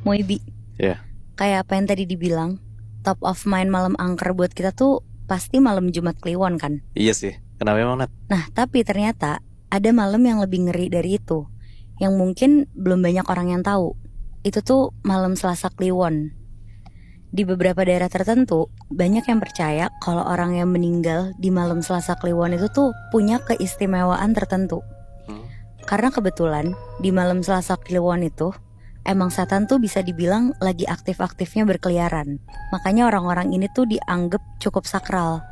Moibi, Ya, kayak apa yang tadi dibilang, top of mind malam angker buat kita tuh pasti malam Jumat Kliwon kan. iya sih. Kenapa emang, Nat? Nah, tapi ternyata ada malam yang lebih ngeri dari itu, yang mungkin belum banyak orang yang tahu. Itu tuh malam Selasa Kliwon. Di beberapa daerah tertentu, banyak yang percaya kalau orang yang meninggal di malam Selasa Kliwon itu tuh punya keistimewaan tertentu. Hmm. Karena kebetulan di malam Selasa Kliwon itu emang setan tuh bisa dibilang lagi aktif-aktifnya berkeliaran. Makanya orang-orang ini tuh dianggap cukup sakral.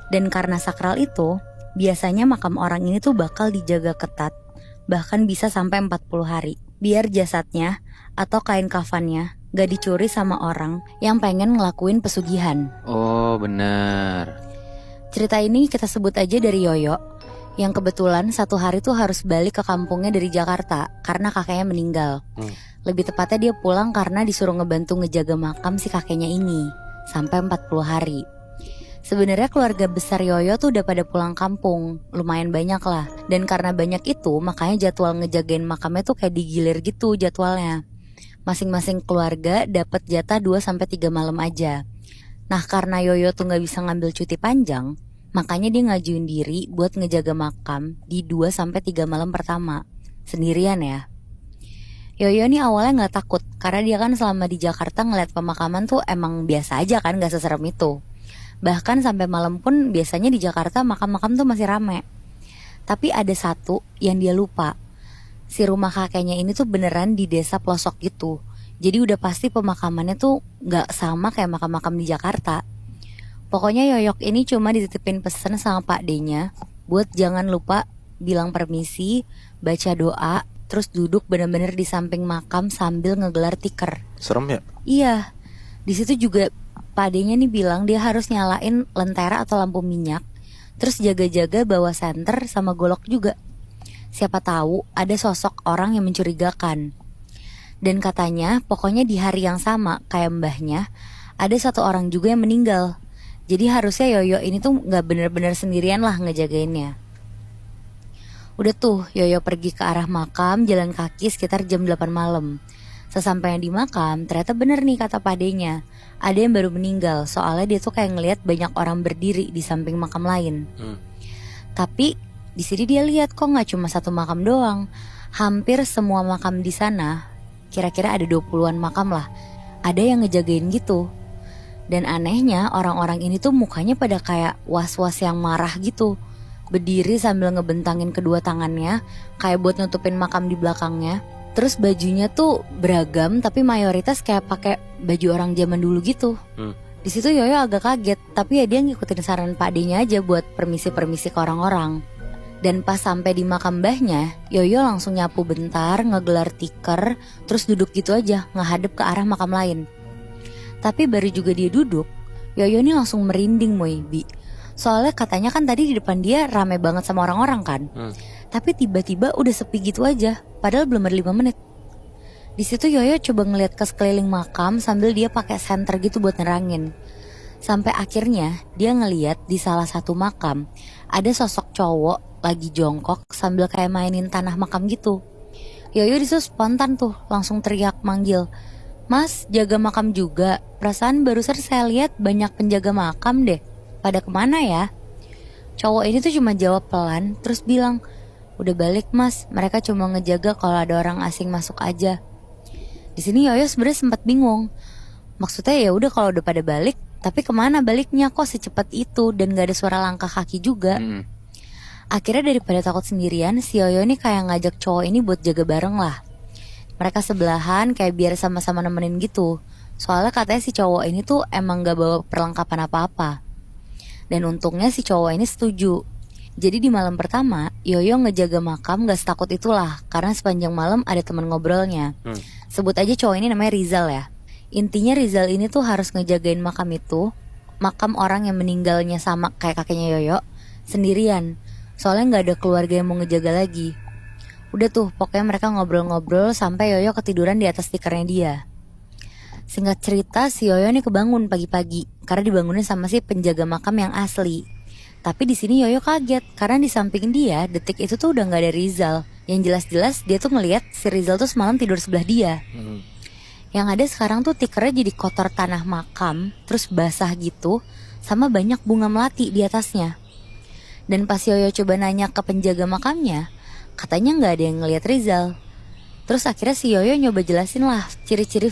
Dan karena sakral itu, biasanya makam orang ini tuh bakal dijaga ketat, bahkan bisa sampai 40 hari. Biar jasadnya atau kain kafannya gak dicuri sama orang yang pengen ngelakuin pesugihan. Oh, benar. Cerita ini kita sebut aja dari Yoyo, yang kebetulan satu hari tuh harus balik ke kampungnya dari Jakarta karena kakeknya meninggal. Lebih tepatnya dia pulang karena disuruh ngebantu ngejaga makam si kakeknya ini sampai 40 hari. Sebenarnya keluarga besar Yoyo tuh udah pada pulang kampung, lumayan banyak lah. Dan karena banyak itu, makanya jadwal ngejagain makamnya tuh kayak digilir gitu jadwalnya. Masing-masing keluarga dapat jatah 2-3 malam aja. Nah, karena Yoyo tuh gak bisa ngambil cuti panjang, makanya dia ngajuin diri buat ngejaga makam di 2-3 malam pertama. Sendirian ya. Yoyo nih awalnya gak takut, karena dia kan selama di Jakarta ngeliat pemakaman tuh emang biasa aja kan, gak seserem itu. Bahkan sampai malam pun biasanya di Jakarta makam-makam tuh masih rame. Tapi ada satu yang dia lupa. Si rumah kakeknya ini tuh beneran di desa pelosok gitu. Jadi udah pasti pemakamannya tuh gak sama kayak makam-makam di Jakarta. Pokoknya Yoyok ini cuma dititipin pesan sama Pak D-nya buat jangan lupa bilang permisi, baca doa, terus duduk bener-bener di samping makam sambil ngegelar tikar. Serem ya? Iya, di situ juga Pak D-nya nih bilang dia harus nyalain lentera atau lampu minyak, terus jaga-jaga bawa senter sama golok juga. Siapa tahu ada sosok orang yang mencurigakan. Dan katanya pokoknya di hari yang sama kayak mbahnya, ada satu orang juga yang meninggal. Jadi harusnya Yoyo ini tuh gak bener-bener sendirian lah ngejagainnya. Udah tuh Yoyo pergi ke arah makam jalan kaki sekitar jam 8 malam. Sesampainya di makam, ternyata bener nih kata Pak D-nya, ada yang baru meninggal. Soalnya dia tuh kayak ngelihat banyak orang berdiri di samping makam lain. Tapi di sini dia lihat kok nggak cuma satu makam doang. Hampir semua makam di sana, kira-kira ada 20-an makam lah, ada yang ngejagain gitu. Dan anehnya orang-orang ini tuh mukanya pada kayak was-was yang marah gitu. Berdiri sambil ngebentangin kedua tangannya kayak buat nutupin makam di belakangnya. Terus bajunya tuh beragam tapi mayoritas kayak pakai baju orang zaman dulu gitu. Di situ Yoyo agak kaget, tapi ya dia ngikutin saran Pak D-nya aja buat permisi-permisi ke orang-orang. Dan pas sampai di makam mbahnya, Yoyo langsung nyapu bentar, ngegelar tikar, terus duduk gitu aja, ngehadap ke arah makam lain. Tapi baru juga dia duduk, Yoyo nih langsung merinding Moibi. Soalnya katanya kan tadi di depan dia rame banget sama orang-orang kan. Tapi tiba-tiba udah sepi gitu aja, padahal belum ada 5 menit. Di situ Yoyo coba ngeliat ke sekeliling makam sambil dia pakai senter gitu buat nerangin. Sampai akhirnya dia ngeliat di salah satu makam ada sosok cowok lagi jongkok sambil kayak mainin tanah makam gitu. Yoyo disitu spontan tuh langsung teriak manggil, "Mas, jaga makam juga? Perasaan barusan saya lihat banyak penjaga makam deh. Pada kemana ya?" Cowok ini tuh cuma jawab pelan terus bilang, "Udah balik mas, mereka cuma ngejaga kalau ada orang asing masuk aja." Di sini Yoyo sebenarnya sempat bingung. Maksudnya ya udah kalau udah pada balik, tapi kemana baliknya kok secepat itu dan gak ada suara langkah kaki juga. Akhirnya daripada takut sendirian, si Yoyo ini kayak ngajak cowok ini buat jaga bareng lah. Mereka sebelahan kayak biar sama-sama nemenin gitu. Soalnya katanya si cowok ini tuh emang gak bawa perlengkapan apa-apa. Dan untungnya si cowok ini setuju. Jadi di malam pertama, Yoyo ngejaga makam gak setakut itulah, karena sepanjang malam ada teman ngobrolnya. Sebut aja cowok ini namanya Rizal ya. Intinya Rizal ini tuh harus ngejagain makam itu, makam orang yang meninggalnya sama kayak kakeknya Yoyo, sendirian. Soalnya gak ada keluarga yang mau ngejaga lagi. Udah tuh, pokoknya mereka ngobrol-ngobrol sampai Yoyo ketiduran di atas tikernya dia. Singkat cerita, si Yoyo nih kebangun pagi-pagi karena dibangunin sama si penjaga makam yang asli. Tapi di sini Yoyo kaget karena di samping dia detik itu tuh udah nggak ada Rizal. Yang jelas-jelas dia tuh ngelihat si Rizal tuh semalam tidur sebelah dia. Yang ada sekarang tuh tikernya jadi kotor tanah makam, terus basah gitu, sama banyak bunga melati di atasnya. Dan pas Yoyo coba nanya ke penjaga makamnya, katanya nggak ada yang ngeliat Rizal. Terus akhirnya si Yoyo nyoba jelasin lah ciri-ciri